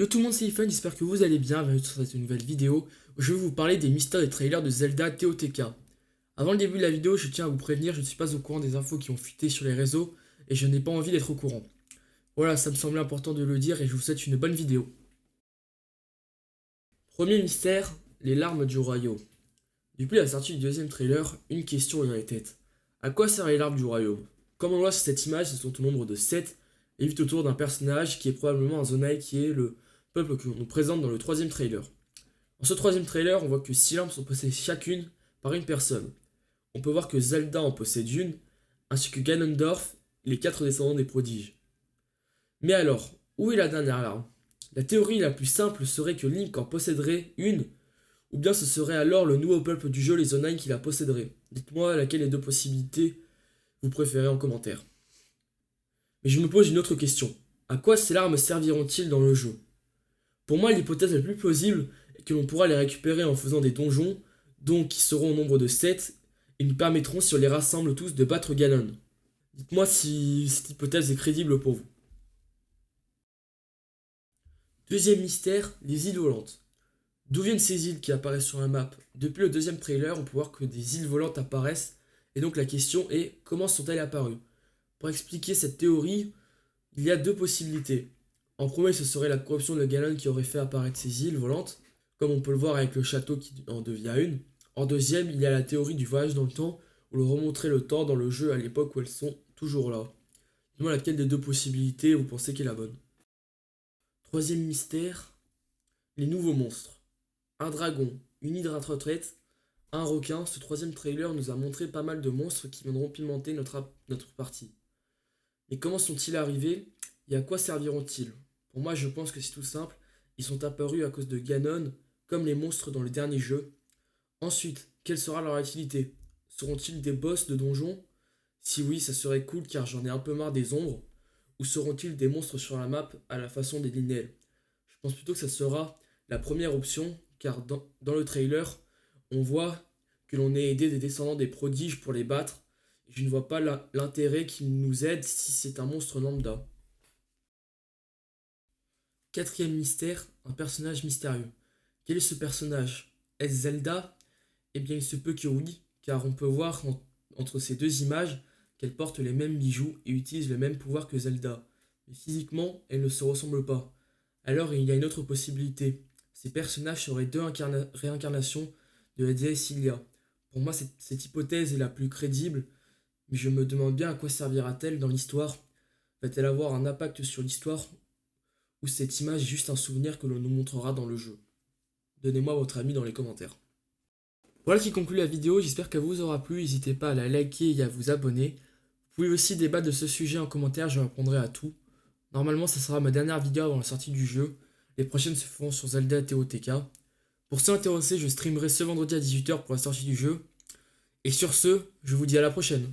Yo tout le monde, c'est Ifan, j'espère que vous allez bien. Bienvenue sur cette nouvelle vidéo où je vais vous parler des mystères des trailers de Zelda TOTK. Avant le début de la vidéo, je tiens à vous prévenir, je ne suis pas au courant des infos qui ont fuité sur les réseaux et je n'ai pas envie d'être au courant. Voilà, ça me semblait important de le dire et je vous souhaite une bonne vidéo. Premier mystère, les larmes du royaume. Depuis la sortie du deuxième trailer, une question est dans les têtes. À quoi servent les larmes du royaume? Comme on voit sur cette image, elles sont au nombre de 7 et vivent autour d'un personnage qui est probablement un Zonai qui est le peuple que l'on nous présente dans le troisième trailer. Dans ce troisième trailer, on voit que 6 larmes sont possédées chacune par une personne. On peut voir que Zelda en possède une, ainsi que Ganondorf, les 4 descendants des prodiges. Mais alors, où est la dernière larme? La théorie la plus simple serait que Link en posséderait une, ou bien ce serait alors le nouveau peuple du jeu, les Zonai, qui la posséderait. Dites-moi laquelle des deux possibilités vous préférez en commentaire. Mais je me pose une autre question. À quoi ces larmes serviront-ils dans le jeu? Pour moi, l'hypothèse la plus plausible est que l'on pourra les récupérer en faisant des donjons, donc qui seront au nombre de 7, et nous permettront, si on les rassemble tous, de battre Ganon. Dites-moi si cette hypothèse est crédible pour vous. Deuxième mystère, les îles volantes. D'où viennent ces îles qui apparaissent sur la map? Depuis le deuxième trailer, on peut voir que des îles volantes apparaissent, et donc la question est, comment sont-elles apparues? Pour expliquer cette théorie, il y a deux possibilités. En premier, ce serait la corruption de Ganon qui aurait fait apparaître ces îles volantes, comme on peut le voir avec le château qui en devient une. En deuxième, il y a la théorie du voyage dans le temps, où l'on remonterait le temps dans le jeu à l'époque où elles sont toujours là. Dis-moi laquelle des deux possibilités vous pensez qu'est la bonne. Troisième mystère, les nouveaux monstres. Un dragon, une hydre à trois têtes, un requin. Ce troisième trailer nous a montré pas mal de monstres qui viendront pimenter notre partie. Mais comment sont-ils arrivés et à quoi serviront-ils? Pour moi, je pense que c'est tout simple. Ils sont apparus à cause de Ganon, comme les monstres dans le dernier jeu. Ensuite, quelle sera leur utilité? Seront-ils des boss de donjons? Si oui, ça serait cool car j'en ai un peu marre des ombres. Ou seront-ils des monstres sur la map à la façon des Linel? Je pense plutôt que ça sera la première option car dans le trailer, on voit que l'on est aidé des descendants des prodiges pour les battre. Je ne vois pas l'intérêt qu'il nous aide si c'est un monstre lambda. Quatrième mystère, un personnage mystérieux. Quel est ce personnage? Est-ce Zelda? Eh bien, il se peut que oui, car on peut voir entre ces deux images qu'elle porte les mêmes bijoux et utilise le même pouvoir que Zelda. Mais physiquement, elles ne se ressemblent pas. Alors, il y a une autre possibilité. Ces personnages seraient deux réincarnations de la déesse Hylia. Pour moi, cette hypothèse est la plus crédible, mais je me demande bien à quoi servira-t-elle dans l'histoire. Va-t-elle avoir un impact sur l'histoire ou cette image est juste un souvenir que l'on nous montrera dans le jeu? Donnez-moi votre avis dans les commentaires. Voilà qui conclut la vidéo, j'espère qu'elle vous aura plu, n'hésitez pas à la liker et à vous abonner. Vous pouvez aussi débattre de ce sujet en commentaire, je répondrai à tout. Normalement, ça sera ma dernière vidéo avant la sortie du jeu. Les prochaines se feront sur Zelda TOTK. Pour ceux intéressés, je streamerai ce vendredi à 18h pour la sortie du jeu. Et sur ce, je vous dis à la prochaine.